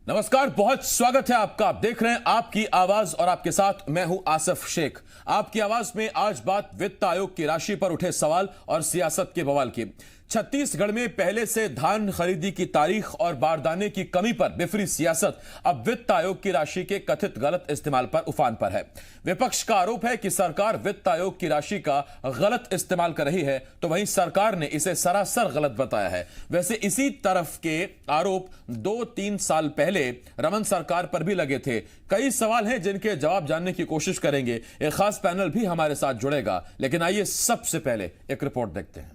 नमस्कार, बहुत स्वागत है आपका। आप देख रहे हैं आपकी आवाज और आपके साथ मैं हूं आसिफ शेख। आपकी आवाज में आज बात वित्त आयोग की राशि पर उठे सवाल और सियासत के बवाल की। छत्तीसगढ़ में पहले से धान खरीदी की तारीख और बारदाने की कमी पर बिफरी सियासत अब वित्त आयोग की राशि के कथित गलत इस्तेमाल पर उफान पर है। विपक्ष का आरोप है कि सरकार वित्त आयोग की राशि का गलत इस्तेमाल कर रही है, तो वहीं सरकार ने इसे सरासर गलत बताया है। वैसे इसी तरफ के आरोप 2-3 साल पहले रमन सरकार पर भी लगे थे। कई सवाल हैं जिनके जवाब जानने की कोशिश करेंगे। एक खास पैनल भी हमारे साथ जुड़ेगा, लेकिन आइए सबसे पहले एक रिपोर्ट देखते हैं।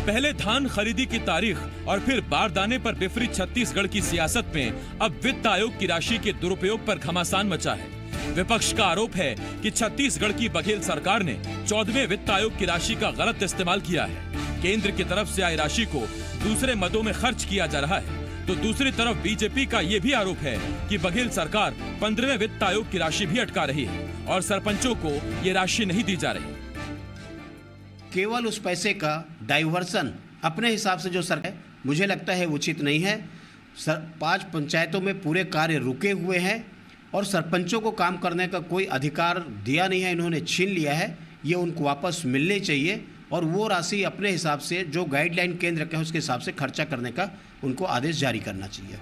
पहले धान खरीदी की तारीख और फिर बारदाने पर बिफरी छत्तीसगढ़ की सियासत में अब वित्त आयोग की राशि के दुरुपयोग पर घमासान मचा है। विपक्ष का आरोप है कि छत्तीसगढ़ की बघेल सरकार ने 14वें वित्त आयोग की राशि का गलत इस्तेमाल किया है। केंद्र की तरफ से आई राशि को दूसरे मदों में खर्च किया जा रहा है, तो दूसरी तरफ बीजेपी का यह भी आरोप है कि बघेल सरकार 15वें वित्त आयोग की राशि भी अटका रही है और सरपंचों को ये राशि नहीं दी जा रही। केवल उस पैसे का डाइवर्सन अपने हिसाब से जो सरकार, मुझे लगता है उचित नहीं है। 5 पंचायतों में पूरे कार्य रुके हुए हैं और सरपंचों को काम करने का कोई अधिकार दिया नहीं है, इन्होंने छीन लिया है। ये उनको वापस मिलने चाहिए और वो राशि अपने हिसाब से जो गाइडलाइन केंद्र के उसके हिसाब से खर्चा करने का उनको आदेश जारी करना चाहिए।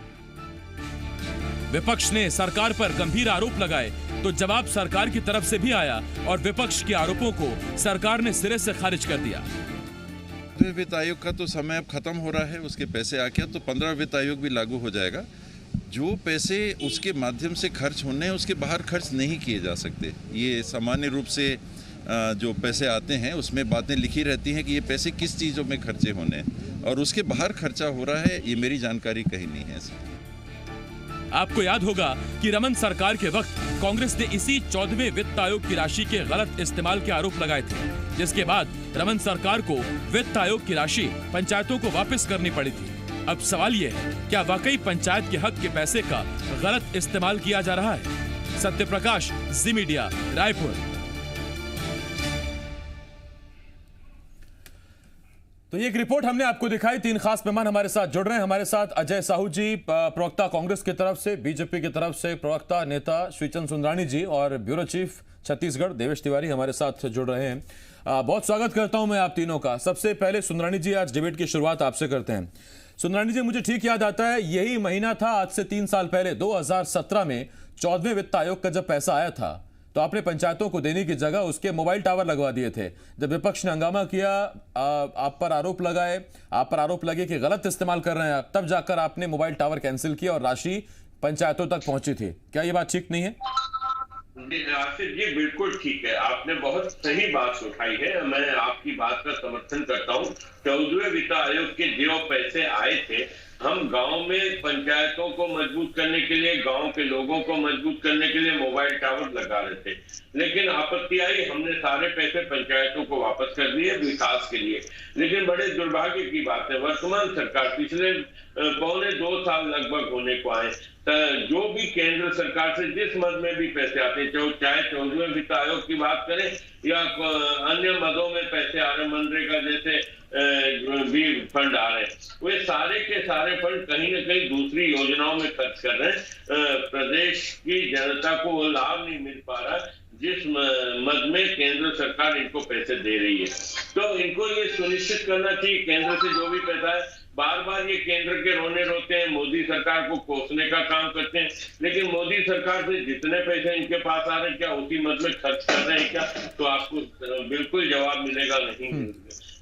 विपक्ष ने सरकार पर गंभीर आरोप लगाए तो जवाब सरकार की तरफ से भी आया और विपक्ष के आरोपों को सरकार ने सिरे से खारिज कर दिया। वित्त आयोग का तो समय अब खत्म हो रहा है, उसके पैसे आके तो 15 वित्त आयोग भी लागू हो जाएगा। जो पैसे उसके माध्यम से खर्च होने हैं उसके बाहर खर्च नहीं किए जा सकते। ये सामान्य रूप से जो पैसे आते हैं उसमें बातें लिखी रहती हैं कि ये पैसे किस चीज़ों में खर्चे होने हैं और उसके बाहर खर्चा हो रहा है, ये मेरी जानकारी कहीं नहीं है। आपको याद होगा कि रमन सरकार के वक्त कांग्रेस ने इसी 14वें वित्त आयोग की राशि के गलत इस्तेमाल के आरोप लगाए थे, जिसके बाद रमन सरकार को वित्त आयोग की राशि पंचायतों को वापस करनी पड़ी थी। अब सवाल ये है, क्या वाकई पंचायत के हक के पैसे का गलत इस्तेमाल किया जा रहा है? सत्यप्रकाश, जी मीडिया, रायपुर। तो ये एक रिपोर्ट हमने आपको दिखाई। 3 खास मेहमान हमारे साथ जुड़ रहे हैं। हमारे साथ अजय साहू जी, प्रवक्ता कांग्रेस की तरफ से, बीजेपी की तरफ से प्रवक्ता नेता श्रीचंद सुंदरानी जी और ब्यूरो चीफ छत्तीसगढ़ देवेश तिवारी हमारे साथ जुड़ रहे हैं। बहुत स्वागत करता हूं मैं आप तीनों का। सबसे पहले सुंदरानी जी, आज डिबेट की शुरुआत आपसे करते हैं। सुंदरानी जी, मुझे ठीक याद आता है यही महीना था आज से 3 साल पहले 2017 में 14वें वित्त आयोग का जब पैसा आया था तो आपने पंचायतों को देने की जगह उसके मोबाइल टावर लगवा दिए थे। जब विपक्ष ने हंगामा किया, आप पर आरोप लगे कि गलत इस्तेमाल कर रहे हैं, तब जाकर आपने मोबाइल टावर कैंसिल किया और राशि पंचायतों तक पहुंची थी। क्या ये बात ठीक नहीं है? आसिफ जी, बिल्कुल ठीक है। आपने बहुत सही बात उठाई है। मैं आपकी बात का समर्थन करता हूँ। 14वें वित्त आयोग के जो पैसे आए थे, हम गांव में पंचायतों को मजबूत करने के लिए, गांव के लोगों को मजबूत करने के लिए मोबाइल टावर लगा रहे थे, लेकिन आपत्ति आई, हमने सारे पैसे पंचायतों को वापस कर दिए विकास के लिए। लेकिन बड़े दुर्भाग्य की बात है, वर्तमान सरकार पिछले 2.25 साल लगभग होने को आए, जो भी केंद्र सरकार से जिस मद में भी पैसे आते हैं, चाहे 14वें वित्त आयोग की बात करें या अन्य मदों में पैसे आ रहे, मनरेगा जैसे भी फंड आ रहे हैं, वे सारे के सारे फंड कहीं ना कहीं दूसरी योजनाओं में खर्च कर रहे हैं। प्रदेश की जनता को वो लाभ नहीं मिल पा रहा जिस मद में केंद्र सरकार इनको पैसे दे रही है। तो इनको ये सुनिश्चित करना चाहिए, केंद्र से जो भी पैसा है, बार बार ये केंद्र के रोने रोते हैं, मोदी सरकार को कोसने का काम करते हैं, लेकिन मोदी सरकार से जितने पैसे इनके पास आ रहे हैं, क्या उसी मद में खर्च कर रहे हैं क्या? तो आपको बिल्कुल जवाब मिलेगा नहीं।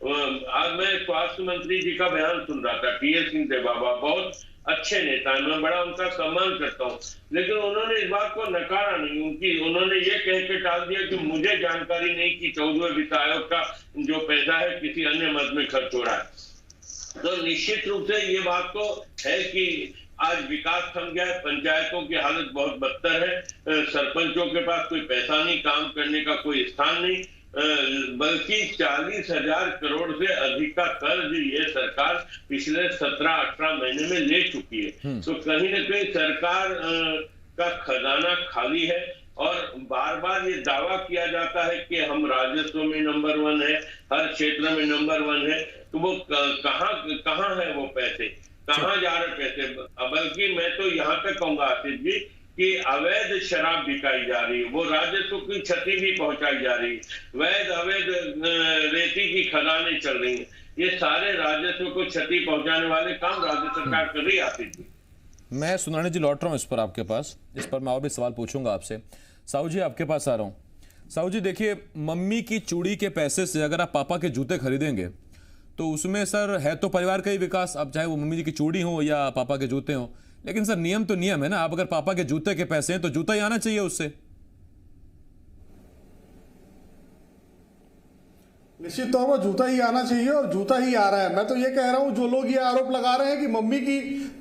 आज मैं स्वास्थ्य मंत्री जी का बयान सुन रहा था, टी.एस. सिंहदेव बहुत अच्छे नेता हैं, मैं बड़ा उनका सम्मान करता हूँ, लेकिन उन्होंने इस बात को नकारा नहीं। उन्होंने ये कह के टाल दिया कि मुझे जानकारी नहीं कि 14वें वित्त आयोग का जो पैसा है किसी अन्य मद में खर्च हो रहा है। तो निश्चित रूप से ये बात तो है कि आज विकास थम गया है, पंचायतों की हालत बहुत बदतर है, सरपंचों के पास कोई पैसा नहीं, काम करने का कोई स्थान नहीं, बल्कि 40,000 करोड़ से अधिक का कर्ज ये सरकार पिछले 17-18 महीने में ले चुकी है। तो कहीं ना कहीं सरकार का खजाना खाली है और बार बार ये दावा किया जाता है कि हम राजस्व में नंबर 1 है, हर क्षेत्र में नंबर 1 है, तो वो कहाँ है वो पैसे, कहाँ जा रहे पैसे? बल्कि मैं तो यहाँ तक कहूंगा आसिफ जी कि अवैध शराब बिकाई जा रही है, वो राजस्व की क्षति भी पहुंचाई जा रही है, अवैध रेती की खदानें चल रही है, ये सारे राजस्व को क्षति पहुंचाने वाले काम राज्य सरकार कर रही है आसिफ जी। मैं सुनाने जी लौट रहा हूं इस पर आपके पास, इस पर मैं और भी सवाल पूछूंगा आपसे। साहू जी आपके पास आ रहा हूं। साहू जी देखिए, मम्मी की चूड़ी के पैसे से अगर आप पापा के जूते खरीदेंगे तो उसमें सर है तो परिवार का ही विकास, अब चाहे वो मम्मी जी की चूड़ी हो या पापा के जूते हो, लेकिन सर नियम तो नियम है ना। आप अगर पापा के जूते के पैसे हैं तो जूता ही आना चाहिए उससे। निश्चित तौर पर जूता ही आना चाहिए और जूता ही आ रहा है। मैं तो ये कह रहा हूं, जो लोग ये आरोप लगा रहे हैं कि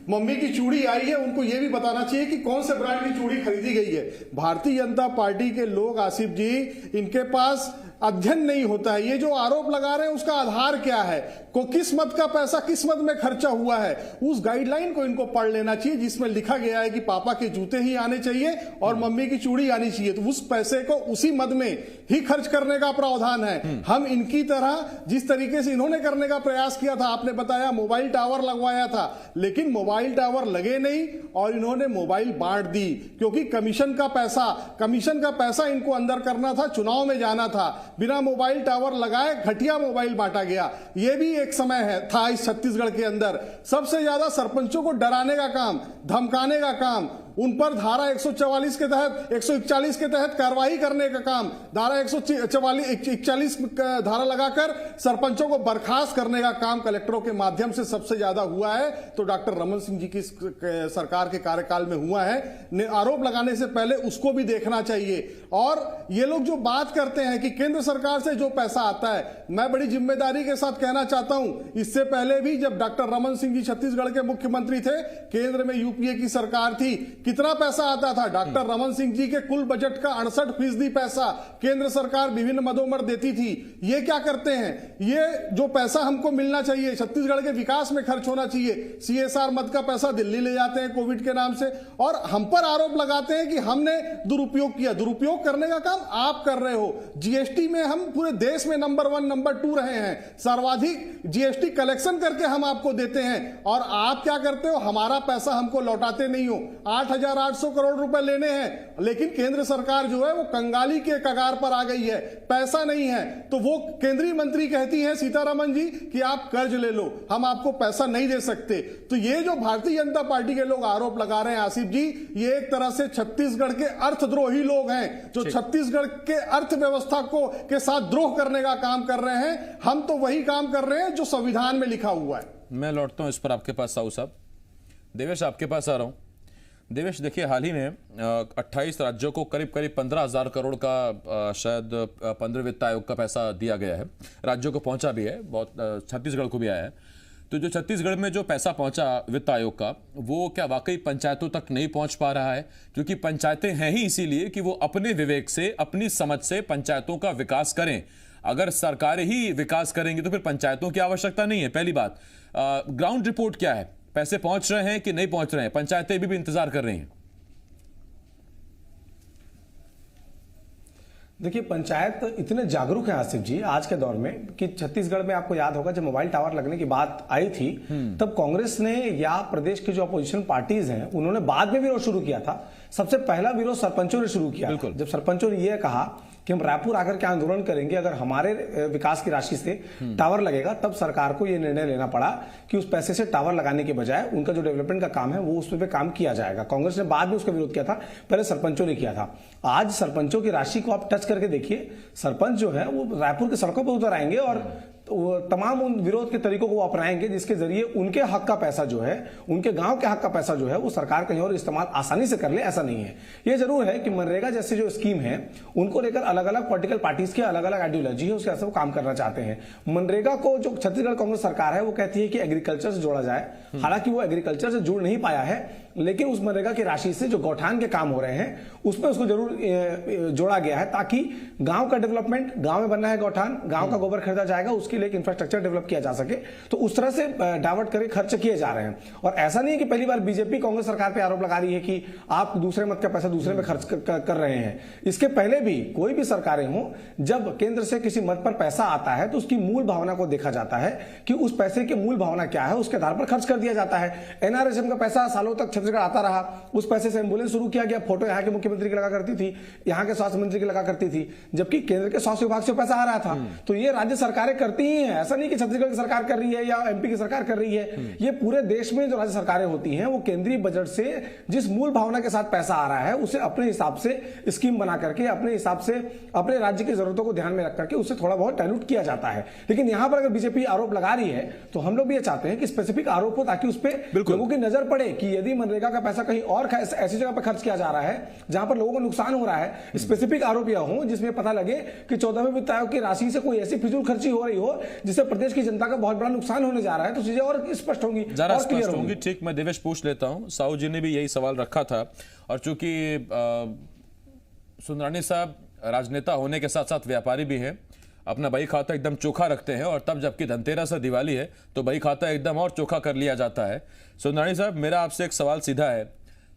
मम्मी की चूड़ी आई है, उनको ये भी बताना चाहिए कि कौन से ब्रांड की चूड़ी खरीदी गई है। भारतीय जनता पार्टी के लोग आसिफ जी, इनके पास अध्ययन नहीं होता है। ये जो आरोप लगा रहे हैं उसका आधार क्या है, को किस मद का पैसा किस मद में खर्चा हुआ है, उस गाइडलाइन को इनको पढ़ लेना चाहिए जिसमें लिखा गया है कि पापा के जूते ही आने चाहिए और मम्मी की चूड़ी आनी चाहिए। तो उस पैसे को उसी मद में ही खर्च करने का प्रावधान है। हम इनकी तरह जिस तरीके से इन्होंने करने का प्रयास किया था, आपने बताया मोबाइल टावर लगवाया था, लेकिन मोबाइल टावर लगे नहीं और इन्होंने मोबाइल बांट दी, क्योंकि कमीशन का पैसा इनको अंदर करना था, चुनाव में जाना था। बिना मोबाइल टावर लगाए घटिया मोबाइल बांटा गया। यह भी एक समय था इस छत्तीसगढ़ के अंदर। सबसे ज्यादा सरपंचों को डराने का काम, धमकाने का काम, उन पर धारा 141 के तहत 141 के तहत कार्रवाई करने का काम, धारा 141 धारा लगाकर सरपंचों को बर्खास्त करने का काम कलेक्टरों के माध्यम से सबसे ज्यादा हुआ है। तो डॉक्टर रमन सिंह जी की सरकार के कार्यकाल में हुआ है। आरोप लगाने से पहले उसको भी देखना चाहिए। और ये लोग जो बात करते हैं कि केंद्र सरकार से जो पैसा आता है, मैं बड़ी जिम्मेदारी के साथ कहना चाहता हूं, इससे पहले भी जब डॉक्टर रमन सिंह जी छत्तीसगढ़ के मुख्यमंत्री थे, केंद्र में यूपीए की सरकार थी, कितना पैसा आता था? डॉक्टर रमन सिंह जी के कुल बजट का 68% पैसा केंद्र सरकार विभिन्न मदों में देती थी। ये क्या करते हैं? ये जो पैसा हमको मिलना चाहिए, छत्तीसगढ़ के विकास में खर्च होना चाहिए, सीएसआर मद का पैसा दिल्ली ले जाते हैं कोविड के नाम से, और हम पर आरोप लगाते हैं कि हमने दुरुपयोग किया। दुरुपयोग करने का काम आप कर रहे हो। जीएसटी में हम पूरे देश में नंबर 1 नंबर 2 रहे हैं, सर्वाधिक जीएसटी कलेक्शन करके हम आपको देते हैं, और आप क्या करते हो? हमारा पैसा हमको लौटाते नहीं हो। 8,800 करोड़ रुपए लेने हैं, लेकिन केंद्र सरकार जो है वो कंगाली के कगार पर आ गई है, पैसा नहीं है। तो वो केंद्रीय मंत्री कहती हैं सीतारमण जी कि आप कर्ज ले लो, हम आपको पैसा नहीं दे सकते। तो ये जो भारतीय जनता पार्टी के लोग आरोप लगा रहे हैं आसिफ जी, ये एक तरह से छत्तीसगढ़ के अर्थद्रोही लोग हैं, जो छत्तीसगढ़ के अर्थव्यवस्था के साथ द्रोह करने का काम कर रहे हैं। हम तो वही काम कर रहे हैं जो संविधान में लिखा हुआ है। मैं लौटता हूं इस पर आपके पास साहू साहब। देवेश आपके पास आ रहा हूं। देवेश देखिए, हाल ही में 28 राज्यों को करीब 15,000 करोड़ का शायद 15 वित्त आयोग का पैसा दिया गया है। राज्यों को पहुंचा भी है, बहुत छत्तीसगढ़ को भी आया है। तो जो छत्तीसगढ़ में जो पैसा पहुंचा वित्त आयोग का, वो क्या वाकई पंचायतों तक नहीं पहुंच पा रहा है? क्योंकि पंचायतें हैं ही इसीलिए कि वो अपने विवेक से, अपनी समझ से पंचायतों का विकास करें। अगर सरकारें ही विकास करेंगी तो फिर पंचायतों की आवश्यकता नहीं है। पहली बात, ग्राउंड रिपोर्ट क्या है? पैसे पहुंच रहे हैं कि नहीं पहुंच रहे हैं? पंचायतें भी इंतजार कर रही हैं। देखिए, पंचायत इतने जागरूक है आसिफ जी आज के दौर में कि छत्तीसगढ़ में आपको याद होगा जब मोबाइल टावर लगने की बात आई थी, तब कांग्रेस ने या प्रदेश की जो अपोजिशन पार्टीज हैं उन्होंने बाद में विरोध शुरू किया था। सबसे पहला विरोध सरपंचों ने शुरू किया। जब सरपंचों ने यह कहा कि हम रायपुर आकर के आंदोलन करेंगे अगर हमारे विकास की राशि से टावर लगेगा, तब सरकार को यह निर्णय लेना पड़ा कि उस पैसे से टावर लगाने के बजाय उनका जो डेवलपमेंट का काम है वो उस पे काम किया जाएगा। कांग्रेस ने बाद में उसका विरोध किया था, पहले सरपंचों ने किया था। आज सरपंचों की राशि को आप टच करके देखिए, सरपंच जो है वो रायपुर की सड़कों पर उतर आएंगे और वो तमाम उन विरोध के तरीकों को वो अपनाएंगे जिसके जरिए उनके हक का पैसा जो है, उनके गांव के हक का पैसा जो है वो सरकार कहीं और इस्तेमाल आसानी से कर ले, ऐसा नहीं है। ये जरूर है कि मनरेगा जैसे जो स्कीम है उनको लेकर अलग अलग पॉलिटिकल पार्टीज की अलग अलग आइडियोलॉजी है, उसके हिसाब से वो काम करना चाहते हैं। मनरेगा को जो छत्तीसगढ़ कांग्रेस सरकार है वो कहती है कि एग्रीकल्चर से जोड़ा जाए, हालांकि वो एग्रीकल्चर से जुड़ नहीं पाया है। लेकिन उस मनरेगा की राशि से जो गौठान के काम हो रहे हैं उसमें उसको जरूर जोड़ा गया है, ताकि गांव का डेवलपमेंट, गांव में बनना है गौठान, गांव का गोबर खरीदा जाएगा, उसके लिए एक इंफ्रास्ट्रक्चर डेवलप किया जा सके, तो उस तरह से डाइवर्ट करके खर्च किए जा रहे हैं। और ऐसा नहीं है कि पहली बार बीजेपी कांग्रेस सरकार पे आरोप लगा रही है कि आप दूसरे मत का पैसा दूसरे में खर्च कर रहे हैं। इसके पहले भी कोई भी सरकारें हों, जब केंद्र से किसी मत पर पैसा आता है तो उसकी मूल भावना को देखा जाता है कि उस पैसे की मूल भावना क्या है, उसके आधार पर खर्च कर दिया जाता है। एनआरएसएम का पैसा सालों तक छत्तीसगढ़ आता रहा, उस पैसे से एम्बुलेंस शुरू किया गया, फोटो यहाँ के मुख्यमंत्री की लगा करती थी, यहाँ के स्वास्थ्य मंत्री की लगा करती थी, जबकि केंद्र के स्वास्थ्य विभाग से पैसा आ रहा था। तो ये राज्य सरकारें करती ही हैं, ऐसा नहीं कि छत्तीसगढ़ की सरकार कर रही है या एमपी की सरकार कर रही है। ये पूरे देश में जो राज्य सरकारें होती हैं वो केंद्रीय बजट से जिस मूल भावना के साथ पैसा आ रहा है उसे अपने हिसाब से स्कीम बना करके, अपने हिसाब से अपने राज्य की जरूरतों को ध्यान में रख करके उसे थोड़ा बहुत डाइल्यूट किया जाता है। लेकिन यहां पर अगर बीजेपी आरोप लगा रही है तो हम लोग भी ये चाहते हैं कि स्पेसिफिक आरोप हो, ताकि उस पर लोगों की नजर पड़े कि यदि मनरेगा का पैसा कहीं और ऐसी जगह पर खर्च किया जा रहा है जहां पर लोगों को नुकसान हो रहा है, स्पेसिफिक आरोप यह हो जिसमें पता लगे कि 14वें वित्त आयोग की राशि से कोई ऐसी फिजूल खर्ची हो रही हो जिससे प्रदेश की जनता का बहुत बड़ा नुकसान होने जा रहा है, तो चीजें और स्पष्ट होंगी, और क्लियर होंगी। ठीक, मैं देवेश पूछ लेता हूं। साहू जी ने भी यही सवाल रखा था, और चूंकि सुंदरानी साहब राजनेता होने के साथ साथ व्यापारी भी हैं, अपना बही खाता एकदम चोखा रखते हैं, और तब जबकि धनतेरस से दिवाली है तो बही खाता एकदम और चोखा कर लिया जाता है। सुंदरानी साहब, मेरा आपसे एक सवाल सीधा है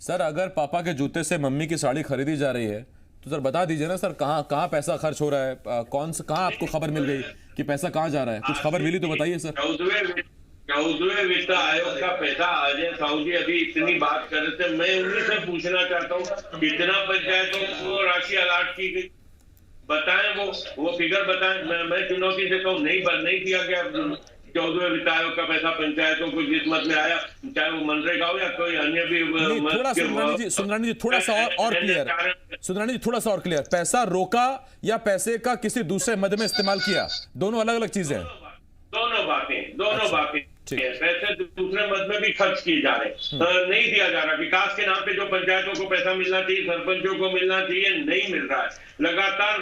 सर, अगर पापा के जूते से मम्मी की साड़ी खरीदी जा रही है तो सर बता दीजिए ना सर, कहाँ पैसा खर्च हो रहा है, कहाँ आपको खबर मिल गई कि पैसा कहाँ जा रहा है? कुछ खबर मिली तो बताइए सर। 14वें वित्त आयोग का पैसा अजय साहू जी अभी इतनी बात कर रहे थे, मैं उन्हीं से पूछना चाहता हूँ कितना पंचायतों को राशि अलॉट की गई, बताएं वो फिगर बताएं। मैं चुनौती देता हूँ, नहीं दिया गया 14वें वित्त आयोग का पैसा पंचायतों को जिस मत में आया, चाहे वो मनरेगा हो या कोई अन्य भी। थोड़ा सुंदरानी जी थोड़ा सा और क्लियर, सुंदरानी जी थोड़ा सा और क्लियर, पैसा रोका या पैसे का किसी दूसरे मद में इस्तेमाल किया, दोनों अलग अलग चीजें हैं। दोनों बातें पैसे दूसरे मद में भी खर्च किए जा रहे, नहीं दिया जा रहा। विकास के नाम पे जो पंचायतों को पैसा मिलना चाहिए, सरपंचों को मिलना चाहिए, नहीं मिल रहा है। लगातार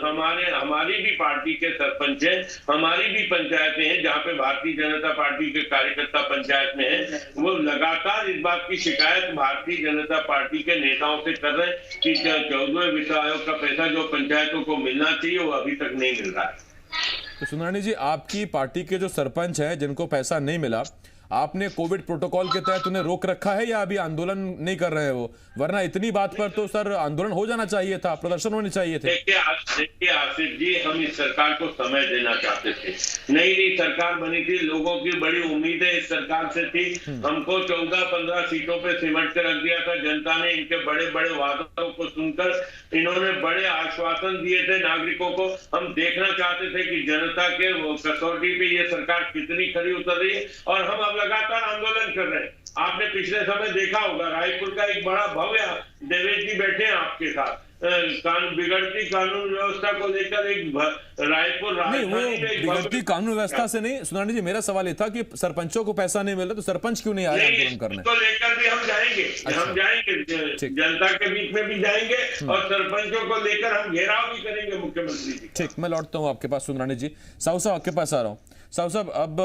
हमारी भी पार्टी के सरपंच हैं, हमारी भी पंचायतें हैं जहाँ पे भारतीय जनता पार्टी के कार्यकर्ता पंचायत में हैं, वो लगातार इस बात की शिकायत भारतीय जनता पार्टी के नेताओं से कर रहे हैं कि 14वें वित्त आयोग का पैसा जो पंचायतों को मिलना चाहिए वो अभी तक नहीं मिल रहा है। तो सुंदरानी जी, आपकी पार्टी के जो सरपंच हैं जिनको पैसा नहीं मिला, आपने कोविड प्रोटोकॉल के तहत उन्हें रोक रखा है या अभी आंदोलन नहीं कर रहे हैं वो? वरना इतनी बात पर तो सर आंदोलन हो जाना चाहिए था, प्रदर्शन होने चाहिए थे। देखिए आसिफ जी, हम इस सरकार को समय देना चाहते थे। नई सरकार बनी थी, लोगों की बड़ी उम्मीदें इस सरकार से थी। हमको 14-15 सीटों पे सिमट कर रख दिया था जनता ने। इनके बड़े बड़े वादों को सुनकर इन्होंने बड़े आश्वासन दिए थे नागरिकों को। हम देखना चाहते थे कि जनता के कसौटी पे ये सरकार कितनी खरी उतर रही है, और हम अब लगातार आंदोलन कर रहे हैं। आपने पिछले समय देखा होगा, रायपुर का एक बड़ा भव्य, देवेश जी बैठे हैं आपके साथ, बिगड़ती कानून व्यवस्था को लेकर एक रायपुर नहीं, वो बिगड़ती कानून व्यवस्था से नहीं। सुंदरानी जी, मेरा सवाल ये था कि सरपंचों को पैसा नहीं मिल रहा तो सरपंच क्यों नहीं आ रहे आंदोलन करने? तो लेकर भी हम जाएंगे, हम जाएंगे जनता के बीच में भी जाएंगे, और सरपंचों को लेकर हम घेराव भी करेंगे मुख्यमंत्री जी। ठीक, मैं लौटता हूँ आपके पास सुंदरानी जी। साहू साहब आपके पास आ रहा हूँ। साहू साहब, अब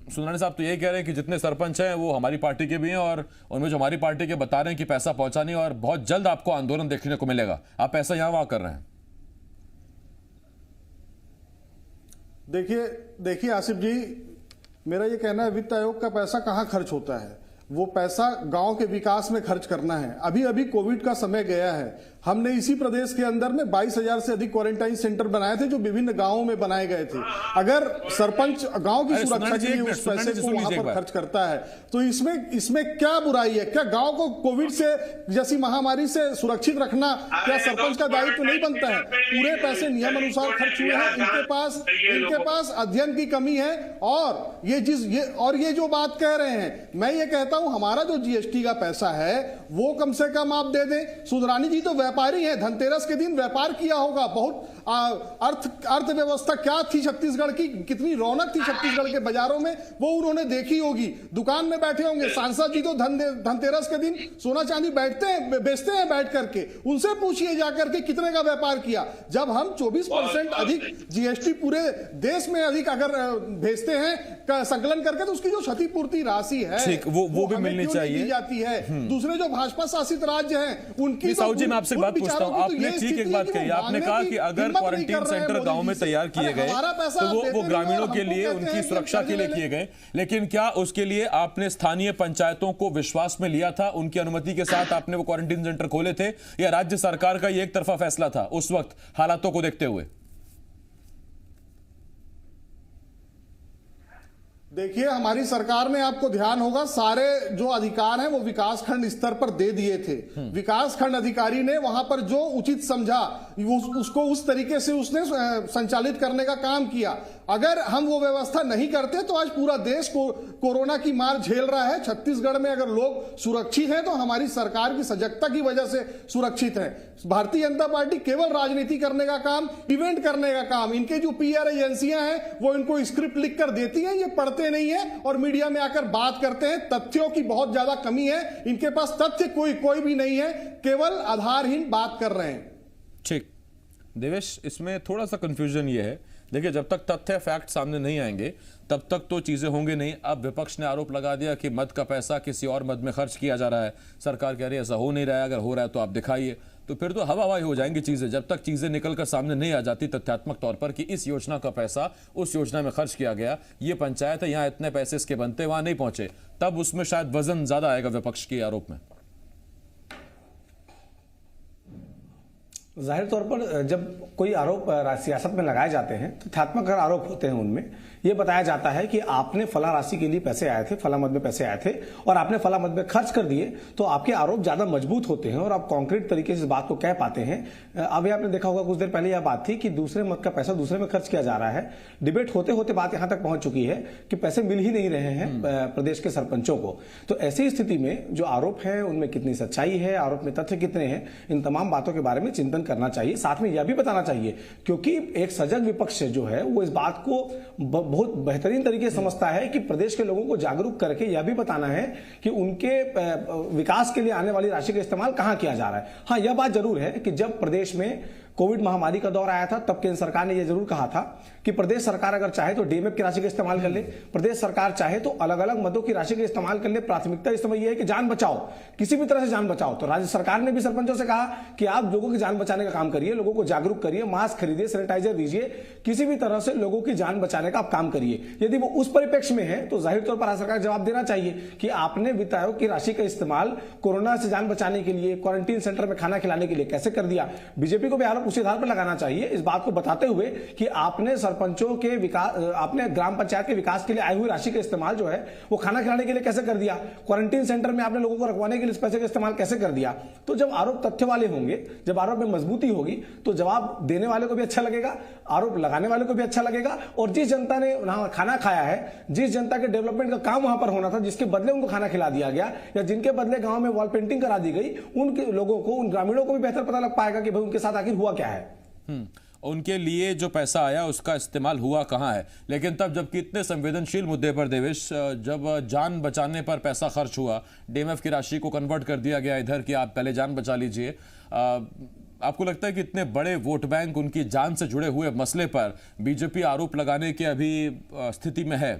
सुंदरानी साहब तो यही कह रहे हैं कि जितने सरपंच हैं वो हमारी पार्टी के भी हैं, और उनमें जो हमारी पार्टी के बता रहे हैं कि पैसा पहुंचा नहीं और बहुत जल्द आपको आंदोलन देखने को मिलेगा। आप पैसा यहां वहां कर रहे हैं। देखिए आसिफ जी, मेरा ये कहना है वित्त आयोग का पैसा कहां खर्च होता है, वो पैसा गांव के विकास में खर्च करना है। अभी कोविड का समय गया है, हमने इसी प्रदेश के अंदर में 22,000 से अधिक क्वारंटाइन सेंटर बनाए थे जो विभिन्न गांवों में बनाए गए थे। अगर सरपंच गांव की सुरक्षा के लिए उस पैसे को वहां पर खर्च करता है तो इसमें क्या बुराई है? क्या गांव को कोविड से जैसी महामारी से सुरक्षित रखना क्या सरपंच का दायित्व नहीं बनता है? पूरे पैसे नियम अनुसार खर्च हुए हैं, इनके पास अध्ययन की कमी है। और ये जो बात कह रहे हैं, मैं ये कहता हूं हमारा जो जीएसटी का पैसा है वो कम से कम आप दे दें। सुंदरानी जी तो व्यापारी है, धनतेरस के दिन व्यापार किया होगा, बहुत अर्थव्यवस्था क्या थी छत्तीसगढ़ की, कितनी रौनक थी छत्तीसगढ़ के बाजारों में, वो उन्होंने देखी होगी। दुकान में बैठे होंगे, सांसद जी तो धनतेरस के दिन सोना चांदी बेचते हैं बैठ करके, उनसे पूछिए जाकर के कितने का व्यापार किया। जब हम 24% अधिक जीएसटी पूरे देश में अधिक अगर भेजते हैं संकलन करके, तो उसकी जो क्षतिपूर्ति राशि है वो भी मिलनी चाहिए दी जाती है। दूसरे जो भाजपा शासित राज्य हैं उनकी साहू जी, मैं आपसे बात पूछता हूं, आपने ठीक एक बात कही, आपने कहा कि अगर क्वारंटीन सेंटर गांव में तैयार किए गए तो वो ग्रामीणों के लिए, उनकी सुरक्षा के लिए किए गए, लेकिन क्या उसके लिए आपने स्थानीय पंचायतों को विश्वास में लिया था? उनकी अनुमति के साथ आपने वो क्वारंटीन सेंटर खोले थे, या राज्य सरकार का ये एक तरफा फैसला था उस वक्त हालातों को देखते हुए? देखिए, हमारी सरकार ने, आपको ध्यान होगा, सारे जो अधिकार हैं वो विकासखंड स्तर पर दे दिए थे। विकासखंड अधिकारी ने वहां पर जो उचित समझा उसको उस तरीके से उसने संचालित करने का काम किया। अगर हम वो व्यवस्था नहीं करते तो आज पूरा देश को कोरोना की मार झेल रहा है। छत्तीसगढ़ में अगर लोग सुरक्षित हैं तो हमारी सरकार की सजगता की वजह से सुरक्षित है। भारतीय जनता पार्टी केवल राजनीति करने का काम, इवेंट करने का काम, इनके जो पीआर एजेंसियां हैं वो इनको स्क्रिप्ट लिख कर देती हैं, ये पढ़ते नहीं है और मीडिया में आकर बात करते हैं। तथ्यों की बहुत ज्यादा कमी है, इनके पास तथ्य कोई भी नहीं है, केवल आधारहीन बात कर रहे हैं। ठीक देवेश, इसमें थोड़ा सा कंफ्यूजन ये है, देखिए जब तक तथ्य फैक्ट सामने नहीं आएंगे तब तक तो चीजें होंगी नहीं। अब विपक्ष ने आरोप लगा दिया कि मद का पैसा किसी और मद में खर्च किया जा रहा है, सरकार कह रही है ऐसा हो नहीं रहा है, अगर हो रहा है तो आप दिखाइए, तो फिर तो हवा हवाई हो जाएंगी चीजें। जब तक चीजें निकलकर सामने नहीं आ जाती तथ्यात्मक तौर पर कि इस योजना का पैसा उस योजना में खर्च किया गया, ये पंचायत है, यहाँ इतने पैसे इसके बनते, वहां नहीं पहुंचे, तब उसमें शायद वजन ज्यादा आएगा विपक्ष के आरोप में। जाहिर तौर पर जब कोई आरोप सियासत में लगाए जाते हैं, तथ्यात्मक आरोप होते हैं, उनमें यह बताया जाता है कि आपने फला राशि के लिए पैसे आए थे, फला मद में पैसे आए थे और आपने फला मद में खर्च कर दिए, तो आपके आरोप ज्यादा मजबूत होते हैं और आप कॉन्क्रीट तरीके से इस बात को कह पाते हैं। अभी आपने देखा होगा कुछ देर पहले यह बात थी कि दूसरे मद का पैसा दूसरे में खर्च किया जा रहा है। डिबेट होते होते बात यहां तक पहुंच चुकी है कि पैसे मिल ही नहीं रहे हैं प्रदेश के सरपंचों को। तो ऐसी स्थिति में जो आरोप है उनमें कितनी सच्चाई है, आरोप में तथ्य कितने हैं, इन तमाम बातों के बारे में चिंतन करना चाहिए। साथ में यह भी बताना चाहिए, क्योंकि एक सजग विपक्ष जो है वो इस बात को बहुत बेहतरीन तरीके से समझता है कि प्रदेश के लोगों को जागरूक करके यह भी बताना है कि उनके विकास के लिए आने वाली राशि का इस्तेमाल कहां किया जा रहा है। हां, यह बात जरूर है कि जब प्रदेश में कोविड महामारी का दौर आया था तब केंद्र सरकार ने यह जरूर कहा था कि प्रदेश सरकार अगर चाहे तो डीएमएफ की राशि का इस्तेमाल कर ले, प्रदेश सरकार चाहे तो अलग अलग मदों की राशि का इस्तेमाल कर ले। प्राथमिकता इस समय यह है कि जान बचाओ, किसी भी तरह से जान बचाओ। तो राज्य सरकार ने भी सरपंचों से कहा कि आप लोगों की जान बचाने का काम करिए, लोगों को जागरूक करिए, मास्क खरीदिए, सैनिटाइजर दीजिए, किसी भी तरह से लोगों की जान बचाने का आप काम करिए। यदि वो उस परिप्रेक्ष्य में है तो जाहिर तौर पर राज्य सरकार जवाब देना चाहिए कि आपने वित्त आयोग की राशि का इस्तेमाल कोरोना से जान बचाने के लिए, क्वारंटीन सेंटर में खाना खिलाने के लिए कैसे कर दिया। बीजेपी को भी आरोप उसी आधार पर लगाना चाहिए, इस बात को बताते हुए कि आपने सरपंचों के विकास, आपने ग्राम पंचायत के विकास के लिए आई हुई राशि का इस्तेमाल जो है वो खाना खिलाने के लिए कैसे कर दिया, क्वारंटीन सेंटर में आपने लोगों को रखवाने के लिए इस पैसे का इस्तेमाल कैसे कर दिया। तो जब आरोप तथ्य वाले होंगे, जब आरोप में मजबूती होगी, तो जवाब देने वाले को भी अच्छा लगेगा, आरोप लगाने वाले को भी अच्छा लगेगा। और जिस जनता ने खाना खाया है, जिस जनता के डेवलपमेंट का काम वहां पर होना था, जिसके बदले उनको खाना खिला दिया गया या जिनके बदले गांव में वॉल पेंटिंग करा दी गई, उनके लोगों को, उन ग्रामीणों को भी बेहतर पता लग पाएगा कि भाई उनके साथ आखिर हुआ क्या है। उनके लिए जो पैसा आया उसका इस्तेमाल हुआ कहां है। लेकिन तब जबकि इतने संवेदनशील मुद्दे पर देवेश, जब जान बचाने पर पैसा खर्च हुआ, डीएमएफ की राशि को कन्वर्ट कर दिया गया इधर कि आप पहले जान बचा लीजिए, आपको लगता है कि इतने बड़े वोट बैंक, उनकी जान से जुड़े हुए मसले पर बीजेपी आरोप लगाने की अभी स्थिति में है?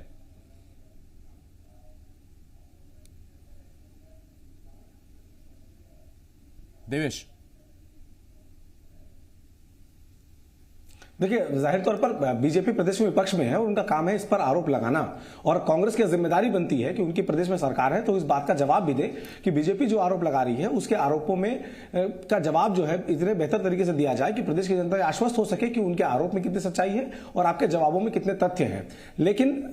देवेश, देखिए, जाहिर तौर पर बीजेपी प्रदेश में विपक्ष में है और उनका काम है इस पर आरोप लगाना, और कांग्रेस की जिम्मेदारी बनती है कि उनकी प्रदेश में सरकार है तो इस बात का जवाब भी दे कि बीजेपी जो आरोप लगा रही है उसके आरोपों में का जवाब जो है इतने बेहतर तरीके से दिया जाए कि प्रदेश की जनता आश्वस्त हो सके कि उनके आरोप में कितनी सच्चाई है और आपके जवाबों में कितने तथ्य हैं। लेकिन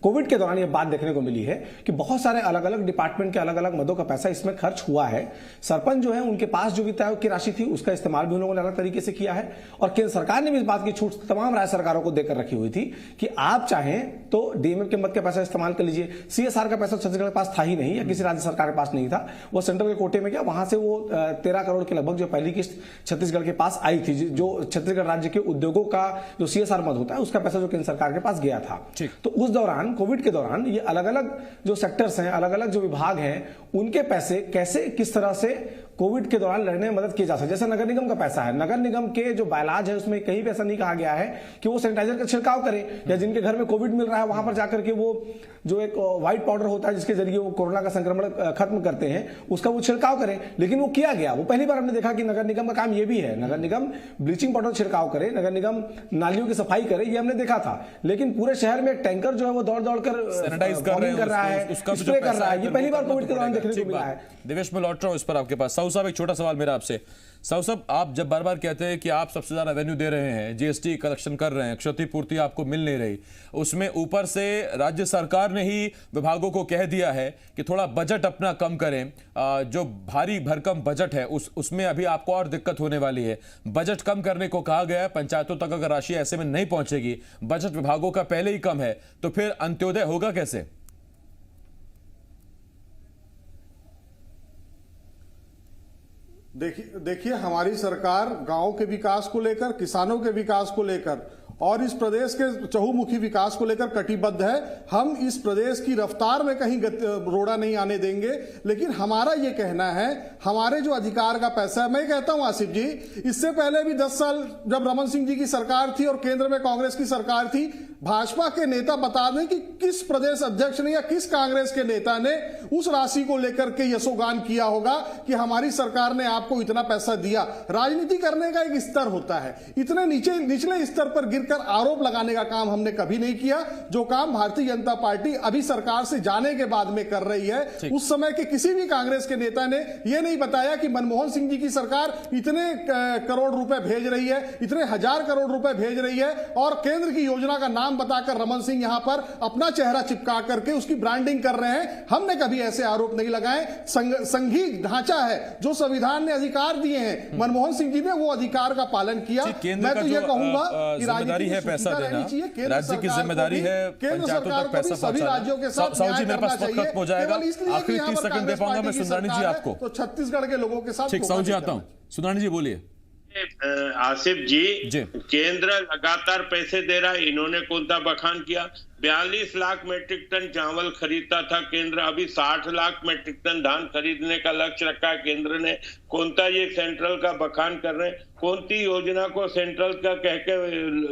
कोविड के दौरान यह बात देखने को मिली है कि बहुत सारे अलग अलग डिपार्टमेंट के अलग अलग मदों का पैसा इसमें खर्च हुआ है। सरपंच जो है उनके पास जो वित्त आयोग की राशि थी उसका इस्तेमाल भी उन लोगों ने अलग तरीके से किया है और केंद्र सरकार ने भी इस बात की छूट तमाम राज्य सरकारों को देकर रखी हुई थी कि आप चाहें तो डीएमएफ के मद का पैसा इस्तेमाल कर लीजिए। सीएसआर का पैसा छत्तीसगढ़ के पास था ही नहीं या किसी राज्य सरकार के पास नहीं था, वो सेंट्रल के कोटे में गया, वहां से वो 13 करोड़ के लगभग जो पहली किस्त छत्तीसगढ़ के पास आई थी, जो छत्तीसगढ़ राज्य के उद्योगों का जो सीएसआर मद होता है उसका पैसा जो केंद्र सरकार के पास गया था। तो उस दौरान, कोविड के दौरान, ये अलग अलग जो सेक्टर्स हैं, अलग अलग जो विभाग हैं, उनके पैसे कैसे किस तरह से कोविड के दौरान लड़ने में मदद की जा सकती है। जैसे नगर निगम का पैसा है, नगर निगम के जो बायलाज है उसमें कहीं भी ऐसा नहीं कहा गया है कि वो सैनिटाइजर का छिड़काव करें, या जिनके घर में कोविड मिल रहा है वहां पर जाकर के वो जो एक व्हाइट पाउडर होता है जिसके जरिए वो कोरोना का संक्रमण खत्म करते हैं, उसका वो छिड़काव करें। लेकिन वो किया गया, वो पहली बार हमने देखा कि नगर निगम का काम ये भी है, नगर निगम ब्लीचिंग पाउडर छिड़काव करे, नगर निगम नालियों की सफाई करे, ये हमने देखा था। लेकिन पूरे शहर में एक टैंकर जो है वो दौड़ दौड़ कर सैनिटाइज कर रहा है, स्प्रे कर रहा है, ये पहली बार कोविड के दौरान देखने को मिला है। देवेश, मैं लौट रहा हूं इस पर आपके पास। साहू साहब, एक छोटा सवाल मेरा आपसे। साहू साहब, आप जब बार बार कहते हैं कि आप सबसे ज्यादा रेवेन्यू दे रहे हैं, जीएसटी कलेक्शन कर रहे हैं, क्षतिपूर्ति आपको मिल नहीं रही, उसमें ऊपर से राज्य सरकार ने ही विभागों को कह दिया है कि थोड़ा बजट अपना कम करें, जो भारी भरकम बजट है उसमें अभी आपको और दिक्कत होने वाली है। बजट कम करने को कहा गया है, पंचायतों तक अगर राशि ऐसे में नहीं पहुंचेगी, बजट विभागों का पहले ही कम है, तो फिर अंत्योदय होगा कैसे? देखिए हमारी सरकार गांव के विकास को लेकर, किसानों के विकास को लेकर और इस प्रदेश के चहुमुखी विकास को लेकर कटिबद्ध है। हम इस प्रदेश की रफ्तार में कहीं रोड़ा नहीं आने देंगे। लेकिन हमारा ये कहना है, हमारे जो अधिकार का पैसा है, मैं कहता हूं आसिफ जी, इससे पहले भी 10 साल जब रमन सिंह जी की सरकार थी और केंद्र में कांग्रेस की सरकार थी, भाजपा के नेता बता दें कि किस प्रदेश अध्यक्ष ने या किस कांग्रेस के नेता ने उस राशि को लेकर के यशोगान किया होगा कि हमारी सरकार ने आपको इतना पैसा दिया। राजनीति करने का एक स्तर होता है, इतने निचले स्तर पर गिरकर आरोप लगाने का काम हमने कभी नहीं किया। जो काम भारतीय जनता पार्टी अभी सरकार से जाने के बाद में कर रही है, उस समय के किसी भी कांग्रेस के नेता ने यह नहीं बताया कि मनमोहन सिंह जी की सरकार इतने करोड़ रुपए भेज रही है, इतने हजार करोड़ रुपए भेज रही है, और केंद्र की योजना का नाम बताकर रमन सिंह यहां पर अपना चेहरा चिपका करके उसकी ब्रांडिंग कर रहे हैं। हमने कभी ऐसे आरोप नहीं लगाए। संघीय ढांचा है, जो संविधान ने अधिकार दिए हैं, मनमोहन सिंह जी ने वो अधिकार का पालन किया। मैं तो ये कहूंगा कि जिम्मेदारी है पैसा देना, राज्य की जिम्मेदारी है पंचायतों तक पैसा पहुंचाना। साहू जी, मेरे पास वक्त खत्म हो जाएगा, आखिरी 30 सेकंड दे पाऊंगा मैं सुंदरानी जी आपको। तो छत्तीसगढ़ के लोगों के साथ ठीक, साहू जी आता हूं, सुंदरानी जी बोलिए। आसिफ जी, केंद्र लगातार पैसे दे रहा है, इन्होंने कौन सा बखान किया? 42 लाख मेट्रिक टन चावल खरीदता था केंद्र, अभी 60 लाख मेट्रिक टन धान खरीदने का लक्ष्य रखा है केंद्र ने। कौन सा ये सेंट्रल का बखान कर रहे हैं? कौन सी योजना को सेंट्रल का कह के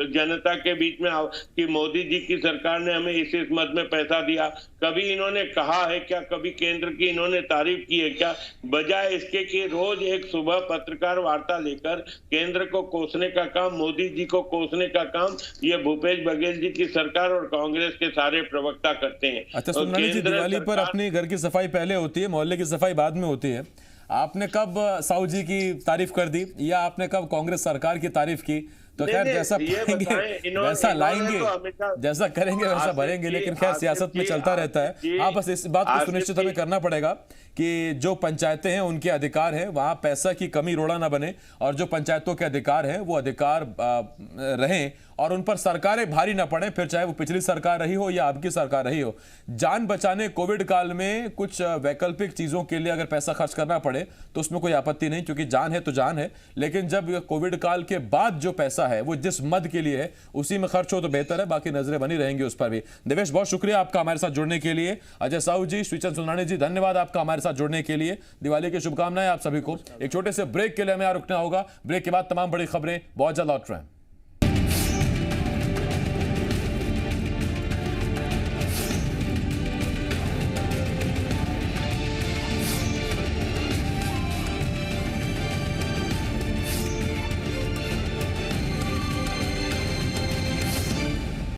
जनता के बीच में कि मोदी जी की सरकार ने हमें इस मद में पैसा दिया? कभी इन्होंने कहा है क्या? कभी केंद्र की इन्होंने तारीफ की है क्या? बजाय इसके कि रोज एक सुबह पत्रकार वार्ता लेकर केंद्र को कोसने का काम, मोदी जी को कोसने का काम ये भूपेश बघेल जी की सरकार और कांग्रेस के सारे प्रवक्ता करते हैं। अच्छा सुंदरानी जी, दिवाली पर अपने घर की सफाई पहले होती है, मोहल्ले की सफाई बाद में होती है। आपने कब साहू जी की तारीफ कर दी या आपने कब कांग्रेस सरकार की तारीफ की? तो खैर जैसा पाएंगे वैसा लाएंगे, जैसा करेंगे वैसा भरेंगे। लेकिन खैर सियासत में चलता रहता है। हाँ, बस इस बात को सुनिश्चित हमें करना पड़ेगा कि जो पंचायतें हैं उनके अधिकार हैं, वहां पैसा की कमी रोड़ा ना बने, और जो पंचायतों के अधिकार हैं वो अधिकार रहें और उन पर सरकारें भारी ना पड़े, फिर चाहे वो पिछली सरकार रही हो या आपकी सरकार रही हो। जान बचाने कोविड काल में कुछ वैकल्पिक चीजों के लिए अगर पैसा खर्च करना पड़े तो उसमें कोई आपत्ति नहीं, क्योंकि जान है तो जान है। लेकिन जब कोविड काल के बाद जो पैसा है वो जिस मद के लिए है उसी में खर्च हो तो बेहतर है, बाकी नजरें बनी रहेंगी उस पर भी। देवेश, बहुत शुक्रिया आपका हमारे साथ जुड़ने के लिए। अजय साहू जी, श्रीचंद सुंदरानी जी, धन्यवाद आपका हमारे साथ जुड़ने के लिए। दिवाली की शुभकामनाएं आप सभी को। एक छोटे से ब्रेक के लिए हमें यहाँ रुकना होगा। ब्रेक के बाद तमाम बड़ी खबरें बहुत जल्द लौट रहे हैं।